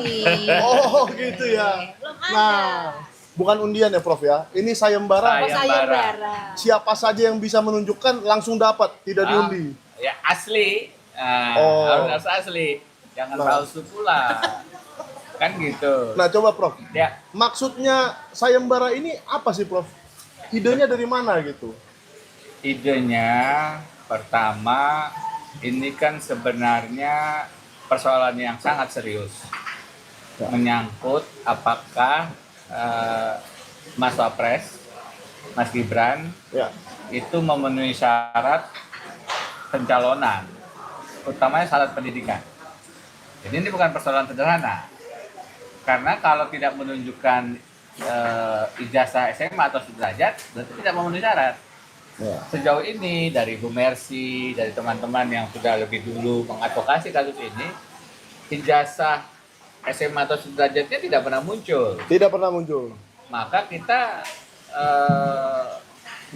nih. Oh gitu ya. Belum ada. Nah, bukan undian ya Prof ya. Ini sayembara. Oh, sayembara. Siapa saja yang bisa menunjukkan langsung dapat, tidak diundi. Ya asli. Harus asli. Jangan palsu pula. Kan gitu. Nah, coba Prof. Ya. Maksudnya sayembara ini apa sih Prof? Idenya dari mana gitu? Idenya pertama ini kan sebenarnya persoalan yang sangat serius. Menyangkut apakah Mas Wapres, Mas Gibran itu memenuhi syarat pencalonan, utamanya syarat pendidikan. Jadi ini bukan persoalan sederhana, karena kalau tidak menunjukkan ijazah SMA atau sederajat, berarti tidak memenuhi syarat. Sejauh ini dari Bu Mercy, dari teman-teman yang sudah lebih dulu mengadvokasi kasus ini, ijazah SMA atau sederajatnya tidak pernah muncul. Tidak pernah muncul. Maka kita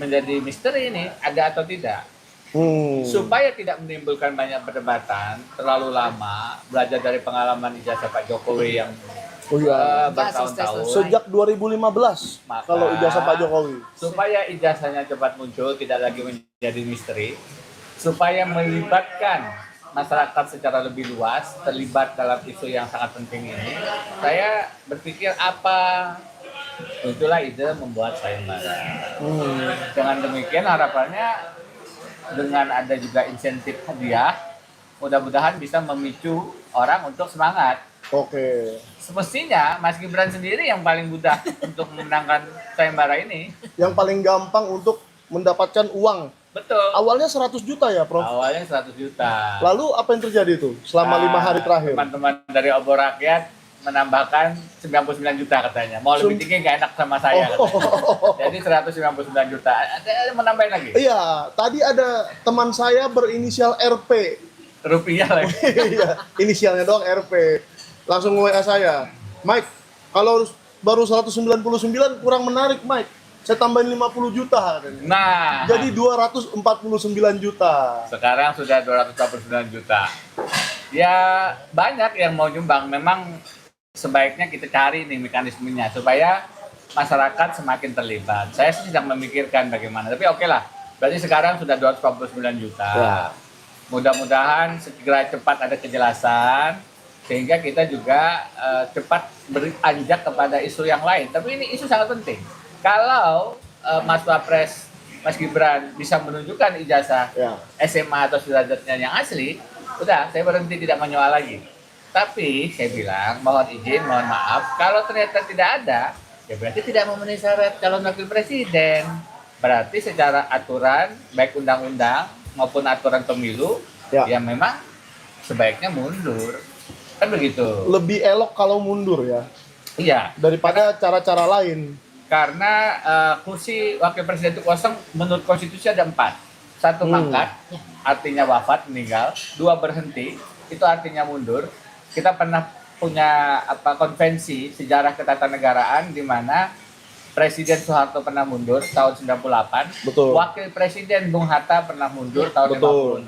menjadi misteri ini, ada atau tidak. Supaya tidak menimbulkan banyak perdebatan terlalu lama, belajar dari pengalaman ijazah Pak Jokowi yang bertahun-tahun. Sejak 2015 kalau ijazah Pak Jokowi. Supaya ijazahnya cepat muncul, tidak lagi menjadi misteri, supaya melibatkan masyarakat secara lebih luas, terlibat dalam isu yang sangat penting ini, saya berpikir itulah ide membuat sayembara. Dengan demikian harapannya dengan ada juga insentif hadiah, mudah-mudahan bisa memicu orang untuk semangat. Oke. Semestinya Mas Gibran sendiri yang paling mudah untuk memenangkan sayembara ini. Yang paling gampang untuk mendapatkan uang. Betul. Awalnya 100 juta ya, Prof? Awalnya 100 juta. Lalu apa yang terjadi itu selama 5 hari terakhir? Teman-teman dari Obor Rakyat menambahkan 99 juta katanya. Mau lebih tinggi nggak enak sama saya katanya. Jadi 199 juta. Ada menambahin lagi? Iya, tadi ada teman saya berinisial RP. Rupiah lagi. Iya, inisialnya doang RP. Langsung WA saya, Mike, kalau baru 199 kurang menarik, Mike. Saya tambahin 50 juta. Nah, jadi 249 juta. Sekarang sudah 249 juta. Ya banyak yang mau nyumbang. Memang sebaiknya kita cari nih mekanismenya supaya masyarakat semakin terlibat. Saya sedang memikirkan bagaimana. Tapi oke lah. Berarti sekarang sudah 249 juta. Mudah-mudahan segera cepat ada kejelasan. Sehingga kita juga cepat beranjak kepada isu yang lain. Tapi ini isu sangat penting. Kalau Mas Wapres, Mas Gibran bisa menunjukkan ijazah SMA atau sederajatnya yang asli, udah saya berhenti tidak menyoal lagi. Tapi saya bilang mohon izin, mohon maaf, kalau ternyata tidak ada, ya berarti tidak memenuhi syarat calon wakil presiden. Berarti secara aturan, baik undang-undang maupun aturan pemilu, ya memang sebaiknya mundur. Kan begitu. Lebih elok kalau mundur ya. Iya. Daripada cara-cara lain. Karena kursi wakil presiden itu kosong, menurut konstitusi ada 4. 1 mangkat, artinya wafat, meninggal. 2 berhenti, itu artinya mundur. Kita pernah punya konvensi sejarah ketatanegaraan di mana Presiden Soeharto pernah mundur tahun 98. Betul. Wakil Presiden Bung Hatta pernah mundur tahun 56.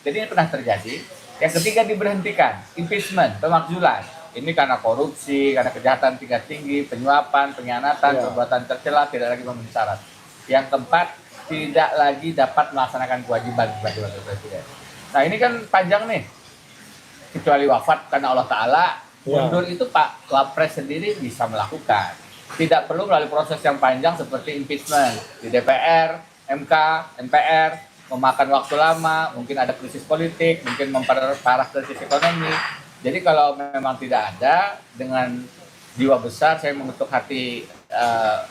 Jadi ini pernah terjadi. Yang ketiga diberhentikan, impeachment, pemakzulan. Ini karena korupsi, karena kejahatan tingkat tinggi, penyuapan, pengkhianatan, perbuatan tercela, tidak lagi memenuhi syarat. Yang keempat, tidak lagi dapat melaksanakan kewajiban sebagai wakil presiden. Nah ini kan panjang nih, kecuali wafat karena Allah Ta'ala, mundur itu Pak Wapres sendiri bisa melakukan. Tidak perlu melalui proses yang panjang seperti impeachment di DPR, MK, MPR, memakan waktu lama, mungkin ada krisis politik, mungkin memperparah krisis ekonomi. Jadi kalau memang tidak ada, dengan jiwa besar saya mengutuk hati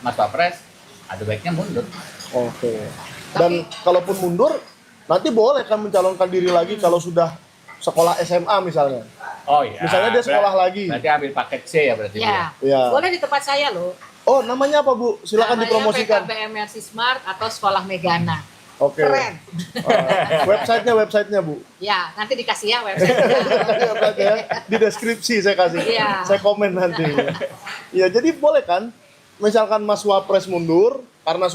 Mas Wapres, ada baiknya mundur. Oke. Dan kalaupun mundur, nanti boleh kan mencalonkan diri lagi kalau sudah sekolah SMA misalnya. Oh iya. Misalnya dia sekolah lagi. Berarti ambil paket C ya berarti. Ya. Boleh di tempat saya loh. Oh, namanya apa Bu? Silakan dipromosikan. PKB MRC Smart atau Sekolah Megana. Oke. Keren. Websitenya Bu. Ya, nanti dikasih ya websitenya. Di deskripsi saya kasih. Saya komen nanti. Ya, jadi boleh kan? Misalkan Mas Wapres mundur karena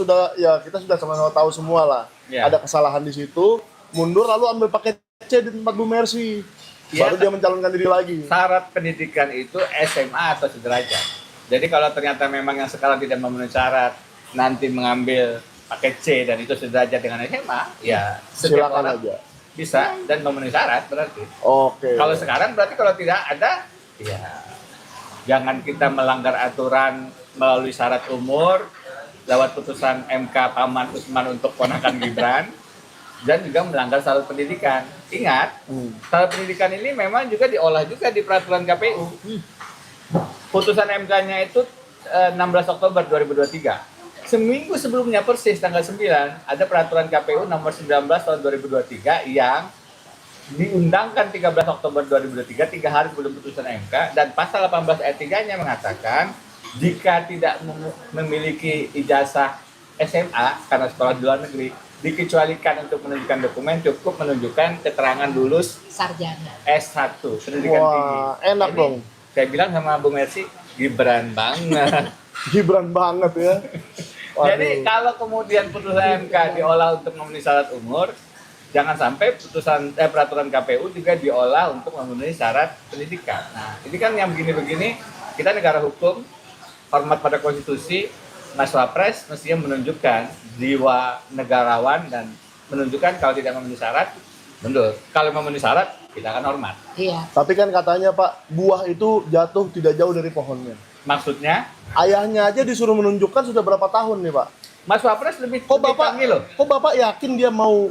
kita sudah sama-sama tahu semua lah. Ada kesalahan di situ, mundur lalu ambil paket C di tempat Bu Mercy. Ya, Baru dia mencalonkan diri lagi. syarat pendidikan itu SMA atau sederajat. Jadi kalau ternyata memang yang sekarang tidak memenuhi syarat, nanti mengambil paket C dan itu sederajat dengan SMA, ya setiap Silakan orang aja. bisa dan memenuhi syarat berarti. Oke. Kalau sekarang berarti kalau tidak ada, ya jangan kita melanggar aturan melalui syarat umur, lewat putusan MK Paman Usman untuk ponakan Gibran, dan juga melanggar syarat pendidikan. Ingat, syarat pendidikan ini memang juga diolah juga di peraturan KPU. Putusan MK-nya itu 16 Oktober 2023. Seminggu sebelumnya persis tanggal 9 ada peraturan KPU nomor 19 tahun 2023 yang diundangkan 13 Oktober 2023, 3 hari sebelum putusan MK, dan pasal 18 ayat 3-nya mengatakan jika tidak memiliki ijazah SMA karena sekolah di luar negeri, dikecualikan untuk menunjukkan dokumen cukup menunjukkan keterangan lulus Sarjana. S1 pendidikan tinggi. Wah, enak Jadi, dong. Saya bilang sama Bu Mercy, Gibran banget. Gibran banget ya. Waduh. Jadi kalau kemudian putusan MK diolah untuk memenuhi syarat umur, jangan sampai peraturan KPU juga diolah untuk memenuhi syarat pendidikan. Nah, ini kan yang begini-begini, kita negara hukum, hormat pada konstitusi, Mas Wapres mestinya menunjukkan jiwa negarawan dan menunjukkan kalau tidak memenuhi syarat, mundur. Kalau memenuhi syarat, kita akan hormat. Iya. Tapi kan katanya Pak, buah itu jatuh tidak jauh dari pohonnya. Maksudnya, Ayahnya aja disuruh menunjukkan sudah berapa tahun nih Pak? Mas Wapres lebih Kok Bapak, canggih loh. kok Bapak yakin dia mau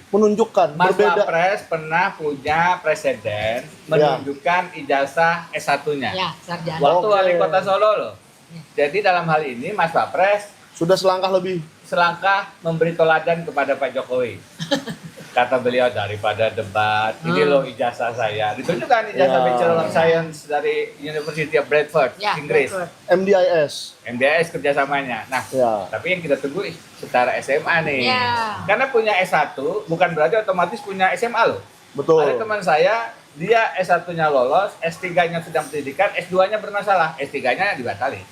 menunjukkan? Mas Berbeda. Wapres pernah punya presiden menunjukkan ijazah S1-nya. Ya, sarjana. Waktu Oke. wali kota Solo loh. Jadi dalam hal ini Mas Wapres Sudah selangkah lebih. selangkah memberi teladan kepada Pak Jokowi. Kata beliau, daripada debat, ini loh ijazah saya. Ditunjukkan ijazah Ya. Bachelor of Science dari University of Bradford, Ya, Inggris. betul. MDIS. MDS kerjasamanya. Nah, Ya. tapi yang kita tunggu setara SMA nih. Ya. Karena punya S1 bukan berarti otomatis punya SMA loh. Betul. Ada teman saya, dia S1-nya lolos, S3-nya sedang pendidikan, S2-nya bermasalah, S3-nya dibatalin.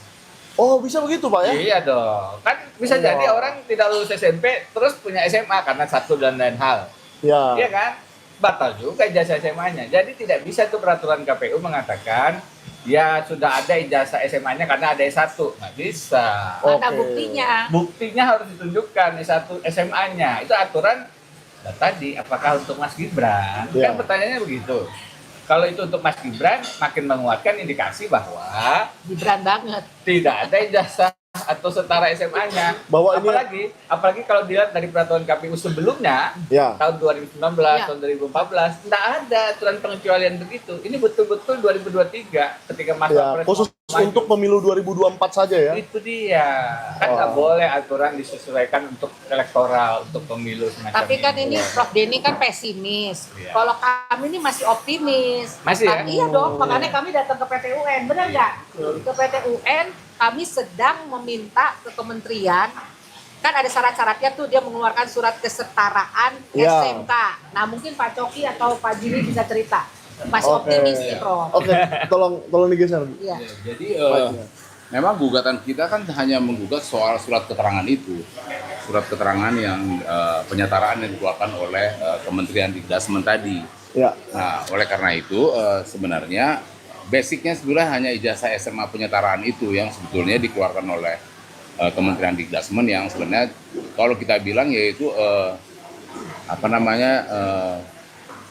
Oh, bisa begitu Pak ya? Iya dong. Kan bisa Wah. jadi orang tidak lulus SMP terus punya SMA karena satu dan lain hal. Ya. Iya kan? Batal juga ijazah SMA-nya. Jadi tidak bisa tuh peraturan KPU mengatakan ya sudah ada ijazah SMA-nya karena ada S1. Nggak bisa. Mana Oke. buktinya? Buktinya harus ditunjukkan S1 SMA-nya. Itu aturan tadi apakah untuk Mas Gibran? Ya. Kan pertanyaannya begitu. Kalau itu untuk Mas Gibran makin menguatkan indikasi bahwa Gibran banget. tidak ada ijazah atau setara SMA-nya. Bahwa ini- apalagi kalau dilihat dari peraturan KPU sebelumnya Ya. tahun 2019, Ya. tahun 2014, tidak ada aturan pengecualian begitu. Ini betul-betul 2023 ketika Mas Ya, Wapres khusus mau maju. untuk pemilu 2024 saja ya. Itu dia. Kan nggak Wah. boleh aturan disesuaikan untuk elektoral, untuk pemilu semacam Tapi kan ini Prof Denny kan pesimis. Iya. Kalau kami ini masih optimis. Masih ya? Iya dong, makanya kami datang ke PT UN, benar nggak? Ke PT UN kami sedang meminta ke kementerian, kan ada syarat-syaratnya tuh, dia mengeluarkan surat kesetaraan Iya. SMK. Nah mungkin Pak Coki atau Pak Jimmy bisa cerita. Masih Oke. optimis nih Prof. Oke, tolong digeser. Iya. Ya, jadi memang gugatan kita kan hanya menggugat soal surat keterangan itu, surat keterangan yang penyetaraan yang dikeluarkan oleh Kementerian Dikdasmen tadi. Ya. Nah, oleh karena itu sebenarnya basicnya sebenarnya hanya ijazah SMA penyetaraan itu yang sebetulnya dikeluarkan oleh Kementerian Dikdasmen yang sebenarnya kalau kita bilang yaitu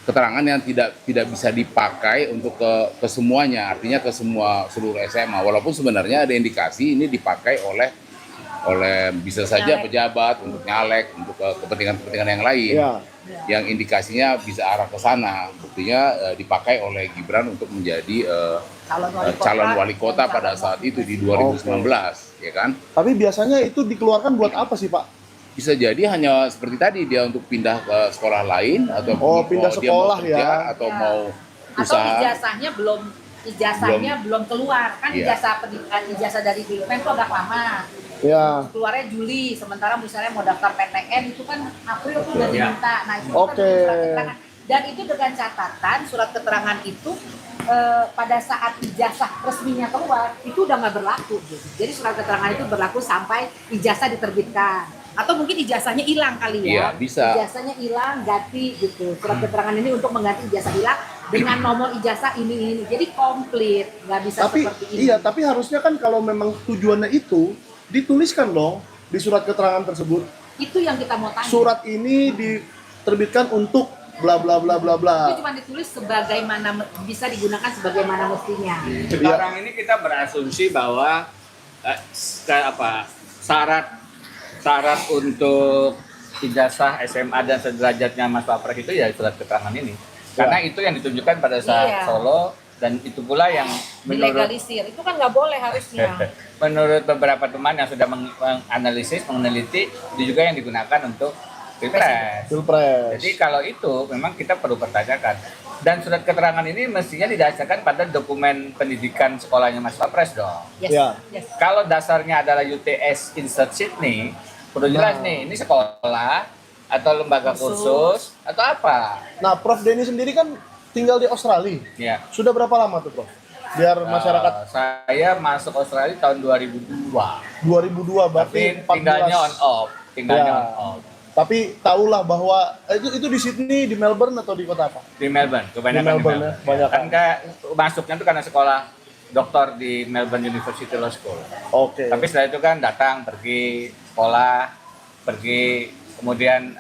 keterangan yang tidak bisa dipakai untuk ke semuanya, artinya ke seluruh SMA, walaupun sebenarnya ada indikasi ini dipakai oleh bisa saja Nyalek. pejabat untuk nyalek untuk kepentingan yang lain Ya. yang indikasinya bisa arah ke sana, buktinya dipakai oleh Gibran untuk menjadi calon wali kota pada saat itu di 2019, ya kan? Tapi biasanya itu dikeluarkan buat apa sih Pak? Bisa jadi hanya seperti tadi dia untuk pindah ke sekolah lain atau Oh, pindah dia mau sekolah kerja, ya. atau Ya. mau Atau usaha. ijazahnya belum keluar. Kan Iya. ijazah dari Bilmen itu agak lama. Ya. Keluarnya Juli, sementara misalnya mau daftar PTN itu kan April tuh udah Iya. diminta. Nah itu Oke. kan surat keterangan. Dan itu dengan catatan surat keterangan itu pada saat ijazah resminya keluar itu udah nggak berlaku gitu. Jadi surat keterangan itu berlaku sampai ijazah diterbitkan. Atau mungkin ijazahnya hilang kali ya. Iya, bisa. Ijazahnya hilang, ganti gitu. Surat keterangan ini untuk mengganti ijazah hilang dengan nomor ijazah ini. Jadi komplit, nggak bisa Tapi seperti ini. iya, tapi harusnya kan kalau memang tujuannya itu dituliskan dong di surat keterangan tersebut. Itu yang kita mau tanya. Surat ini diterbitkan untuk bla bla bla bla bla. Itu cuma ditulis sebagaimana bisa digunakan sebagaimana mestinya. Sekarang ini kita berasumsi bahwa syarat untuk ijazah SMA dan sederajatnya Mas Wapres itu ya surat keterangan ini. Karena itu yang ditunjukkan pada saat Iya. Solo dan itu pula yang menurut Dilegalisir. Itu kan nggak boleh harusnya. menurut beberapa teman yang sudah menganalisis, meneliti, itu juga yang digunakan untuk Pilpres. Pilpres. Jadi kalau itu memang kita perlu pertanyakan. Dan surat keterangan ini mestinya didasarkan pada dokumen pendidikan sekolahnya Mas Wapres dong. Yes. Ya. Yes. Kalau dasarnya adalah UTS Insert Sydney, perlu jelas nih, ini sekolah atau lembaga kursus atau apa? Nah, Prof Denny sendiri kan tinggal di Australia. Ya. Sudah berapa lama tuh, Prof? Biar masyarakat Saya masuk Australia tahun 2002. 2002 berarti Tapi tinggalnya on off, tinggalnya Ya. on off. Tapi tahulah bahwa itu di Sydney, di Melbourne atau di kota apa? Di Melbourne, kebanyakan Di Melbourne, ya, banyak. Kan masuknya tuh karena sekolah doktor di Melbourne University Law School. Oke. Tapi setelah itu kan datang, pergi sekolah, pergi kemudian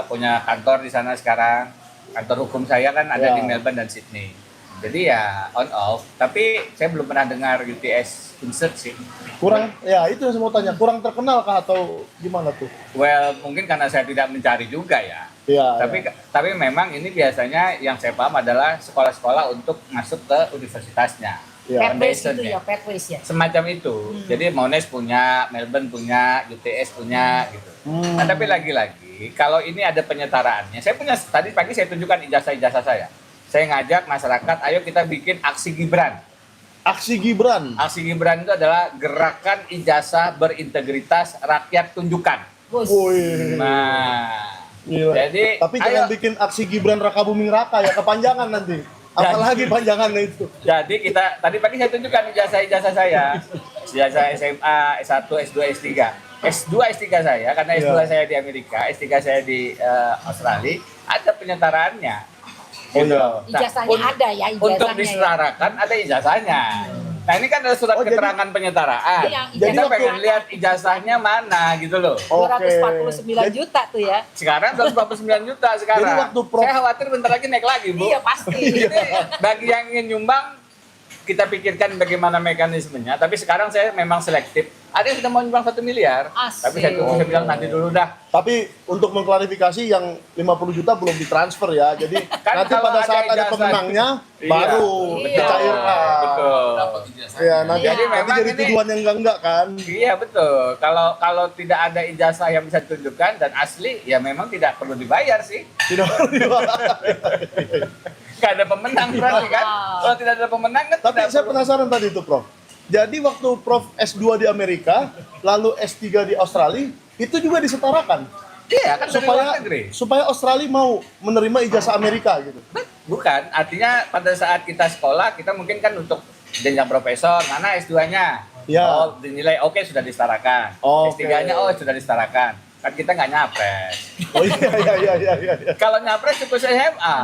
punya kantor di sana sekarang. Kantor hukum saya kan ada Ya. di Melbourne dan Sydney. Jadi ya on off. Tapi saya belum pernah dengar UTS Insert sih. Kurang, ya itu yang saya mau tanya, kurang terkenal kah atau gimana tuh? Well, mungkin karena saya tidak mencari juga ya. Iya. Tapi memang ini biasanya yang saya paham adalah sekolah-sekolah untuk masuk ke universitasnya. Iya. Pathways itu Foundation-nya. ya, pathways ya. Semacam itu. Jadi Monash punya, Melbourne punya, UTS punya gitu. Nah, tapi lagi-lagi kalau ini ada penyetaraannya. Saya punya tadi pagi saya tunjukkan ijazah-ijazah saya. Saya ngajak masyarakat, ayo kita bikin aksi Gibran. Aksi Gibran. Aksi Gibran itu adalah gerakan ijazah berintegritas rakyat tunjukkan. Bos. Woi. Nah, Gila. jadi Tapi ayo. jangan bikin aksi Gibran Raka Buming Raka ya, kepanjangan nanti. Apalagi panjangannya itu. Jadi kita tadi pagi saya tunjukkan ijazah-ijazah saya. Ijazah SMA, S1, S2, S3. S2, S3 saya karena S2 Iya. saya di Amerika, S3 saya di Australia, ada penyetaraannya. Oh Gitu. iya. Ijazahnya ada ya, ijazahnya Untuk ya. disetarakan ada ijazahnya. Nah ini kan ada surat Oh, jadi- keterangan penyetaraan. Iya, Kita ijazah pengen waktu- lihat ijazahnya mana gitu loh. Oke. 249 Jadi- juta tuh ya. Sekarang 249 juta sekarang. Jadi waktu Prof- Saya khawatir bentar lagi naik lagi, Bu. Iya pasti. Ini bagi yang ingin nyumbang, kita pikirkan bagaimana mekanismenya. Tapi sekarang saya memang selektif. Ada yang sudah mau nyumbang 1 miliar. Asik. Tapi saya tunggu, saya bilang nanti dulu dah. Tapi untuk mengklarifikasi yang 50 juta belum ditransfer ya. Jadi Kan nanti kalau pada ada saat ada ijazah- pemenangnya Iya. baru Iya. dicairkan. Betul. Ya, nanti Iya. jadi Memang jadi ini- tuduhan yang enggak kan. Iya betul. Kalau tidak ada ijazah yang bisa ditunjukkan dan asli, ya memang tidak perlu dibayar sih. Tidak perlu dibayar. Gak ada pemenang berarti kan? Kalau tidak ada pemenang kan Tapi tidak saya perlu. penasaran tadi itu, Prof. Jadi waktu Prof S2 di Amerika, lalu S3 di Australia, itu juga disetarakan Iya kan dari luar supaya negeri. supaya Australia mau menerima ijazah Amerika gitu. Bukan, artinya pada saat kita sekolah, kita mungkin kan untuk jenjang profesor, mana S2-nya? Ya. Oh, dinilai oke sudah disetarakan. Oke. S3-nya oh sudah disetarakan. Kan kita nggak nyapres. Oh iya. Kalau nyapres cukup SMA.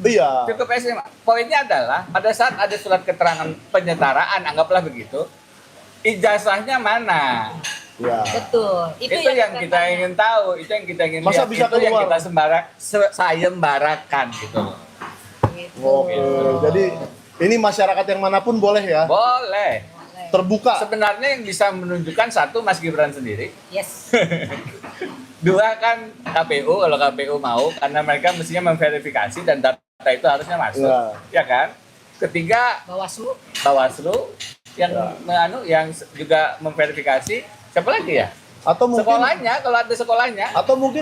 Iya. Cukup SMA. Poinnya adalah pada saat ada surat keterangan penyetaraan, anggaplah begitu, ijazahnya mana? Iya. Betul. Itu yang kita ingin tahu, itu yang kita ingin Masa lihat, bisa itu yang keluar? kita sayembarakan gitu loh. Gitu. Oke. Jadi ini masyarakat yang manapun boleh ya, Boleh. terbuka. Sebenarnya yang bisa menunjukkan satu Mas Gibran sendiri, Yes. dua kan KPU kalau KPU mau karena mereka mestinya memverifikasi dan data itu harusnya masuk, ya kan? Ketiga Bawaslu. Bawaslu yang yang juga memverifikasi, siapa lagi ya? Atau mungkin Sekolahnya kalau ada sekolahnya.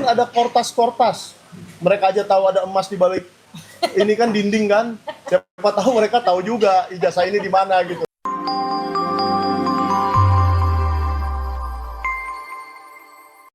ada kortas-kortas. Mereka aja tahu ada emas di balik ini kan dinding kan. Siapa tahu mereka tahu juga ijazah ini di mana gitu.